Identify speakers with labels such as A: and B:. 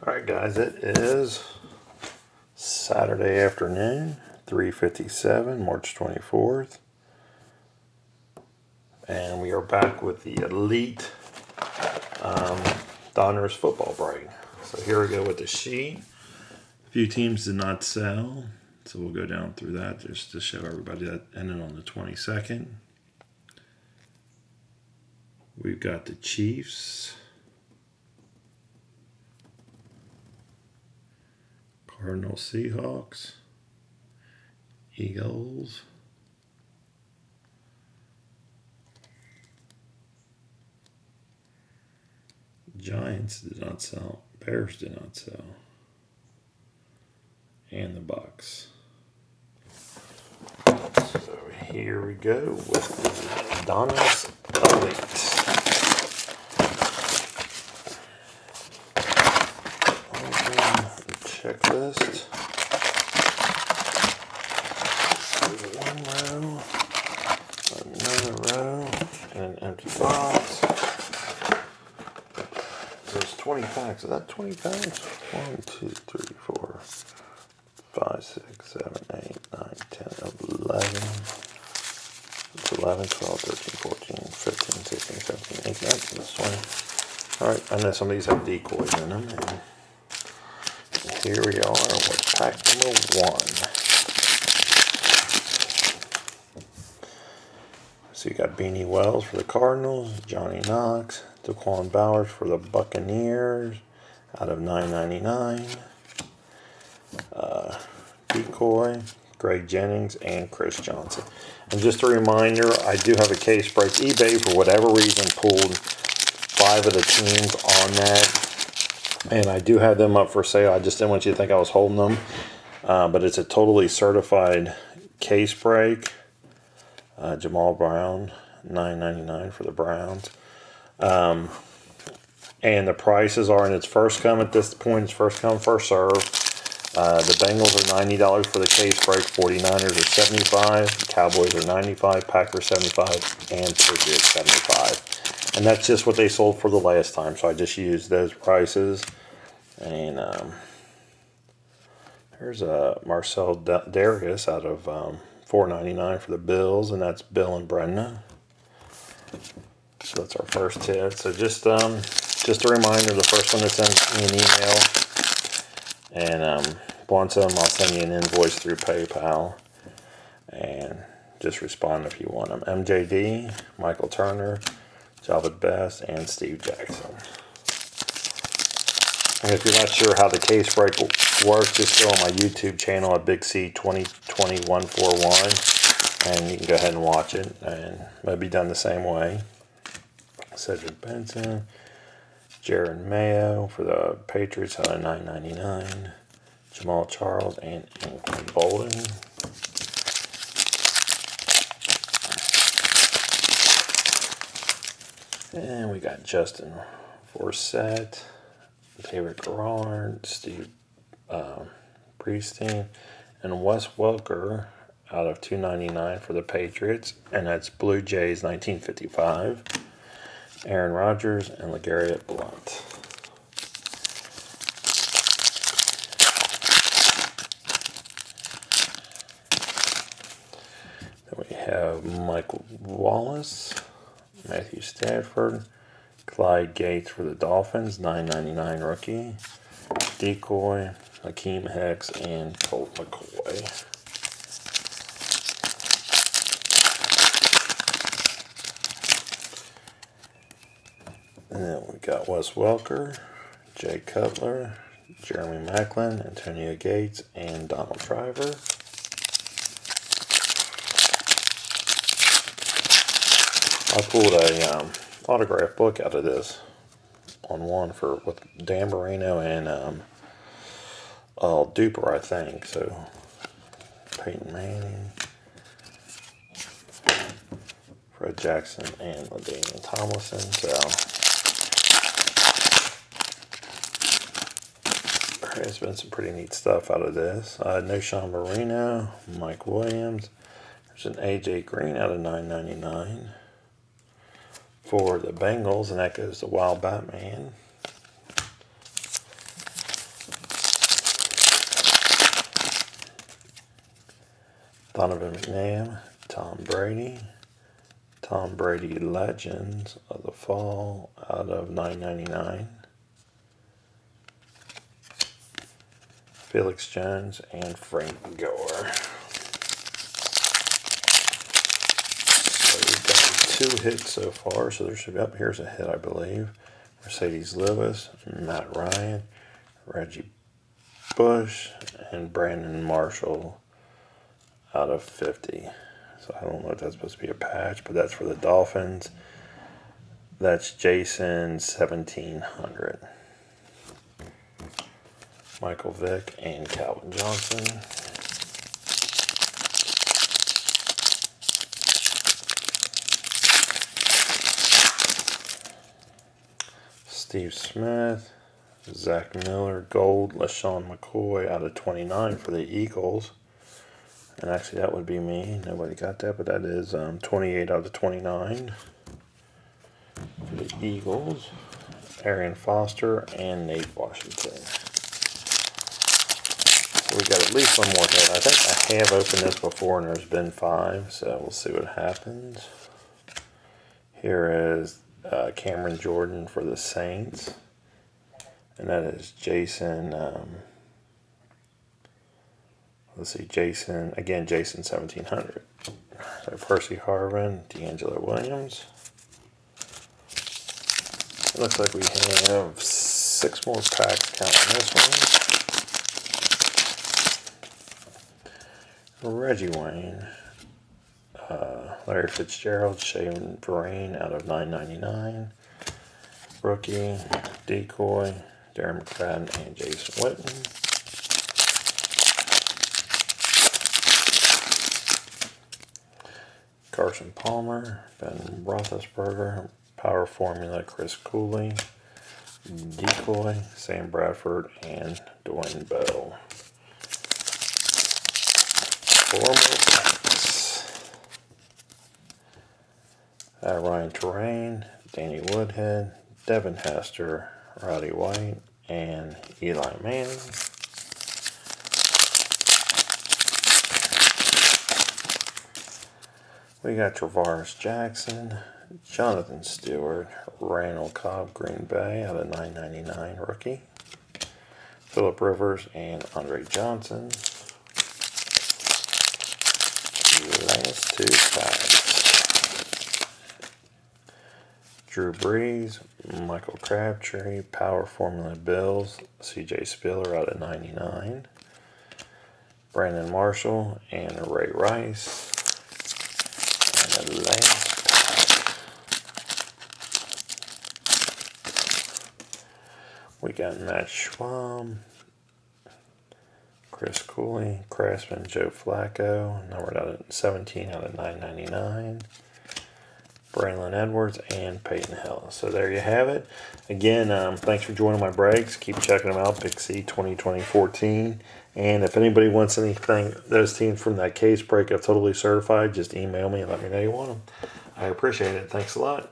A: Alright guys, it is Saturday afternoon, 3:57, March 24th. And we are back with the Elite Donruss football break. So here we go with the sheet. A few teams did not sell, so we'll go down through that just to show everybody that ended on the 22nd. We've got the Chiefs, Cardinals, Seahawks, Eagles, Giants did not sell, Bears did not sell, and the Bucks. So here we go with the Donruss Elite. Checklist. One row, another row, and an empty box. There's 20 packs. Is that 20 packs? 1, 2, 3, 4, 5, 6, 7, 8, 9, 10, 11. It's 11, 12, 13, 14, 15, 16, 17, 18, 19, that's 20. Alright, I know some of these have decoys in them. And here we are with pack number 1. So you got Beanie Wells for the Cardinals, Johnny Knox, Daquan Bowers for the Buccaneers out of $9.99. Decoy, Greg Jennings, and Chris Johnson. And just a reminder, I do have a case break. eBay, for whatever reason, pulled 5 of the teams on that. And I do have them up for sale. I just didn't want you to think I was holding them. But it's a totally certified case break. Jamal Brown, $9.99 for the Browns. And the prices are in its first come at this point. It's first come, first serve. The Bengals are $90 for the case break. 49ers are $75. Cowboys are $95. Packers $75. And Patriots $75. And that's just what they sold for the last time. So I just used those prices. And there's a Marcel Darius out of $4.99 for the Bills, and that's Bill and Brenda. So that's our first hit. So just a reminder, the first one that sends me an email, and once of them, I'll send you an invoice through PayPal, and just respond if you want them. MJD, Michael Turner, Javid Best, and Steve Jackson. And if you're not sure how the case break works, just go on my YouTube channel at Big C 202141, and you can go ahead and watch it, and it'll be done the same way. Cedric Benson, Jared Mayo for the Patriots out of $9.99, Jamal Charles, and Anthony Bolden. And we got Justin Forsett, David Garrard, Steve Priesting, and Wes Welker out of $2.99 for the Patriots, and that's Blue Jays 1955. Aaron Rodgers and LeGarrette Blount. Then we have Michael Wallace, Matthew Stafford, Clyde Gates for the Dolphins, $9.99 rookie. Decoy, Hakeem Hicks, and Colt McCoy. And then we got Wes Welker, Jay Cutler, Jeremy Maclin, Antonio Gates, and Donald Driver. I pulled a autograph book out of this on one with Dan Marino and Duper, I think. So Peyton Manning, Fred Jackson, and LaDainian Tomlinson. So there's been some pretty neat stuff out of this. Noshawn Marino, Mike Williams. There's an AJ Green out of $9.99 for the Bengals, and that goes to Wild Batman. Donovan McNabb, Tom Brady. Tom Brady Legends of the Fall out of 9.99. Felix Jones and Frank Gore. So we've got 2 hits so far. So there should be, here's a hit, I believe. Mercedes Lewis, Matt Ryan, Reggie Bush, and Brandon Marshall out of 50. So I don't know if that's supposed to be a patch, but that's for the Dolphins. That's Jason 1700. Michael Vick and Calvin Johnson. Steve Smith, Zach Miller, gold, LaShawn McCoy out of 29 for the Eagles. And actually that would be me. Nobody got that, but that is 28 out of 29 for the Eagles. Arian Foster and Nate Washington. So we got at least one more hit. I think I have opened this before and there's been 5, so we'll see what happens. Here is Cameron Jordan for the Saints. And that is Jason... let's see, Jason 1700. So Percy Harvin, D'Angelo Williams. It looks like we have 6 more packs counting this one. Reggie Wayne, Larry Fitzgerald, Shane Vereen out of 9.99. Rookie, Decoy, Darren McFadden, and Jason Witten. Carson Palmer, Ben Roethlisberger, Power Formula, Chris Cooley, Decoy, Sam Bradford, and Dwayne Bowe. 4 more packs. Ryan Terrain, Danny Woodhead, Devin Hester, Roddy White, and Eli Manning. We got Travaris Jackson, Jonathan Stewart, Randall Cobb, Green Bay out of 9.99 rookie. Phillip Rivers and Andre Johnson. Last 2 packs. Drew Brees, Michael Crabtree, Power Formula Bills, CJ Spiller out of 99. Brandon Marshall and Ray Rice. And the last pack, we got Matt Schwab, Chris Cooley, Craftsman, Joe Flacco, numbered out at 17 out of 9.99. Braylon Edwards and Peyton Hill. So there you have it. Again, thanks for joining my breaks. Keep checking them out, Big C 2020-14. And if anybody wants anything, those teams from that case break of Totally Certified, just email me and let me know you want them. I appreciate it. Thanks a lot.